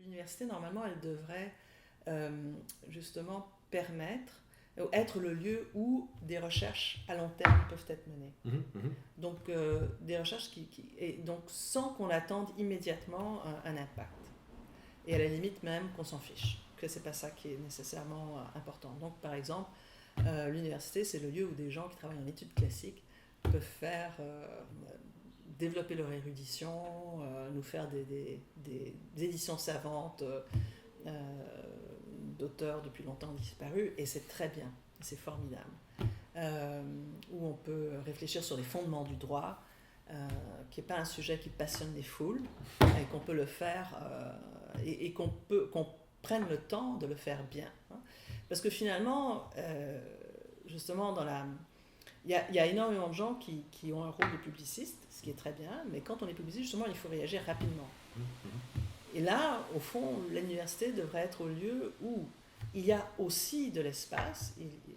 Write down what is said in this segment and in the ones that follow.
L'université, normalement, elle devrait justement permettre, être le lieu où des recherches à long terme peuvent être menées. Donc, des recherches et donc sans qu'on attende immédiatement un impact. Et à la limite même qu'on s'en fiche, que c'est pas ça qui est nécessairement important. Donc, par exemple, l'université, c'est le lieu où des gens qui travaillent en études classiques peuvent faire développer leur érudition, nous faire des éditions savantes d'auteurs depuis longtemps disparus, et c'est très bien, c'est formidable. Où on peut réfléchir sur les fondements du droit, qui n'est pas un sujet qui passionne les foules, et qu'on peut le faire, et qu'on prenne le temps de le faire bien. Hein. Parce que finalement, justement, il y a énormément de gens qui ont un rôle de publiciste, ce qui est très bien, mais quand on est publiciste, justement, il faut réagir rapidement. Et là, au fond, l'université devrait être au lieu où il y a aussi de l'espace.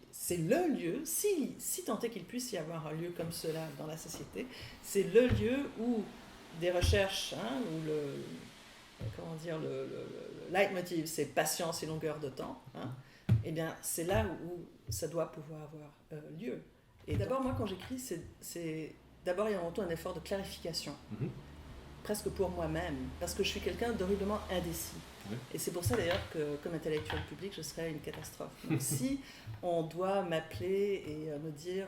C'est le lieu, si tant est qu'il puisse y avoir un lieu comme cela dans la société, c'est le lieu où des recherches, où le leitmotiv, c'est patience et longueur de temps, eh bien, c'est là où ça doit pouvoir avoir lieu. Et d'abord, moi, quand j'écris, c'est d'abord et avant tout un effort de clarification. Presque pour moi-même, parce que je suis quelqu'un d'horriblement indécis. Oui. Et c'est pour ça d'ailleurs que, comme intellectuel public, je serais une catastrophe. Donc, si on doit m'appeler et me dire,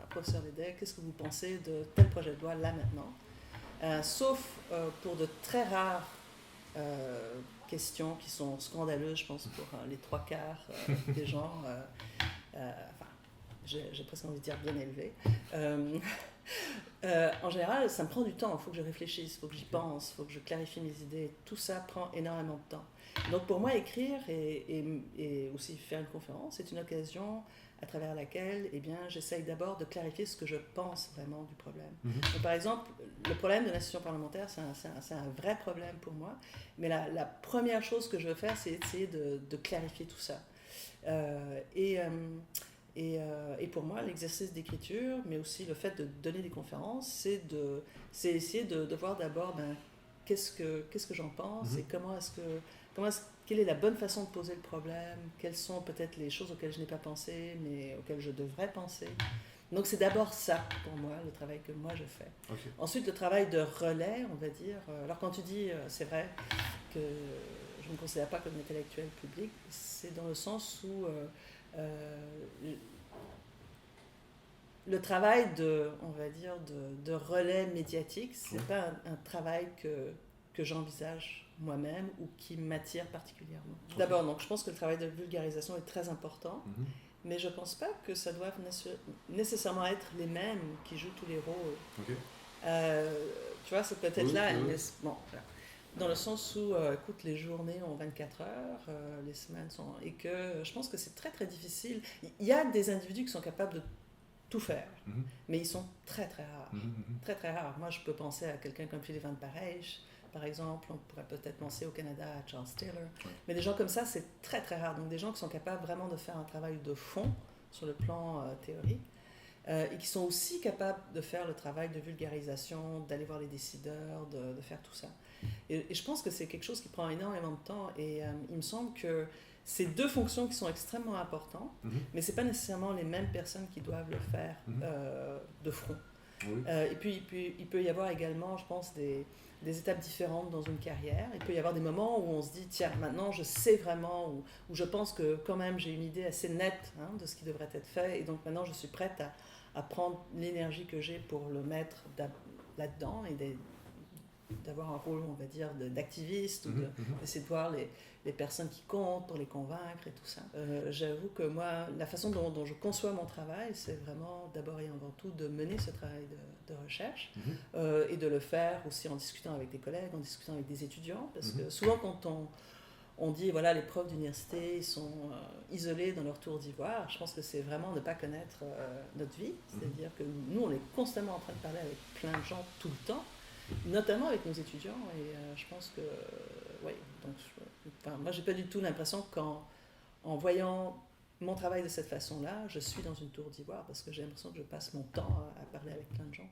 professeur Lédèque, qu'est-ce que vous pensez de tel projet de loi là maintenant, sauf pour de très rares questions qui sont scandaleuses, je pense, pour les 3/4 des gens, j'ai presque envie de dire bien élevés. En général, ça me prend du temps, il faut que je réfléchisse, il faut que j'y pense, il faut que je clarifie mes idées. Tout ça prend énormément de temps. Donc pour moi, écrire et aussi faire une conférence, c'est une occasion à travers laquelle j'essaye d'abord de clarifier ce que je pense vraiment du problème. Donc, par exemple, le problème de l'institution parlementaire, c'est un vrai problème pour moi, mais la première chose que je veux faire, c'est essayer de clarifier tout ça. Et pour moi, l'exercice d'écriture, mais aussi le fait de donner des conférences, c'est essayer de voir d'abord qu'est-ce que j'en pense et quelle est la bonne façon de poser le problème, quelles sont peut-être les choses auxquelles je n'ai pas pensé, mais auxquelles je devrais penser. Donc c'est d'abord ça, pour moi, le travail que moi je fais. Okay. Ensuite, le travail de relais, on va dire. Alors quand tu dis, c'est vrai que je ne me considère pas comme intellectuel public, c'est dans le sens où le travail de relais médiatique, c'est pas un travail que j'envisage moi-même ou qui m'attire particulièrement. Okay. D'abord, donc, je pense que le travail de vulgarisation est très important, mais je pense pas que ça doive nécessairement être les mêmes qui jouent tous les rôles. Okay. Tu vois, c'est peut-être là, bon, voilà. Dans le sens où, écoute, les journées ont 24 heures, les semaines sont... Et que je pense que c'est très, très difficile. Il y a des individus qui sont capables de tout faire, mais ils sont très, très rares. Très, très rares. Moi, je peux penser à quelqu'un comme Philippe Van Parijs, par exemple. On pourrait peut-être penser au Canada à Charles Taylor. Mais des gens comme ça, c'est très, très rare. Donc, des gens qui sont capables vraiment de faire un travail de fond sur le plan théorique. Et qui sont aussi capables de faire le travail de vulgarisation, d'aller voir les décideurs, de faire tout ça. Et je pense que c'est quelque chose qui prend énormément de temps, et il me semble que c'est deux fonctions qui sont extrêmement importantes, mais ce n'est pas nécessairement les mêmes personnes qui doivent le faire de front. Oui. Et puis, il peut y avoir également, je pense, des étapes différentes dans une carrière. Il peut y avoir des moments où on se dit, tiens, maintenant je sais vraiment, où je pense que quand même j'ai une idée assez nette de ce qui devrait être fait, et donc maintenant je suis prête à prendre l'énergie que j'ai pour le mettre là-dedans et d'avoir un rôle, on va dire, d'activiste, ou d'essayer de voir les personnes qui comptent pour les convaincre et tout ça. J'avoue que moi, la façon dont je conçois mon travail, c'est vraiment d'abord et avant tout de mener ce travail de recherche et de le faire aussi en discutant avec des collègues, en discutant avec des étudiants, parce que souvent quand on dit, voilà, les profs d'université, ils sont isolés dans leur tour d'ivoire. Je pense que c'est vraiment ne pas connaître notre vie. C'est-à-dire que nous, on est constamment en train de parler avec plein de gens tout le temps, notamment avec nos étudiants. Et je pense que, oui, donc, moi, j'ai pas du tout l'impression qu'en voyant mon travail de cette façon-là, je suis dans une tour d'ivoire, parce que j'ai l'impression que je passe mon temps à parler avec plein de gens.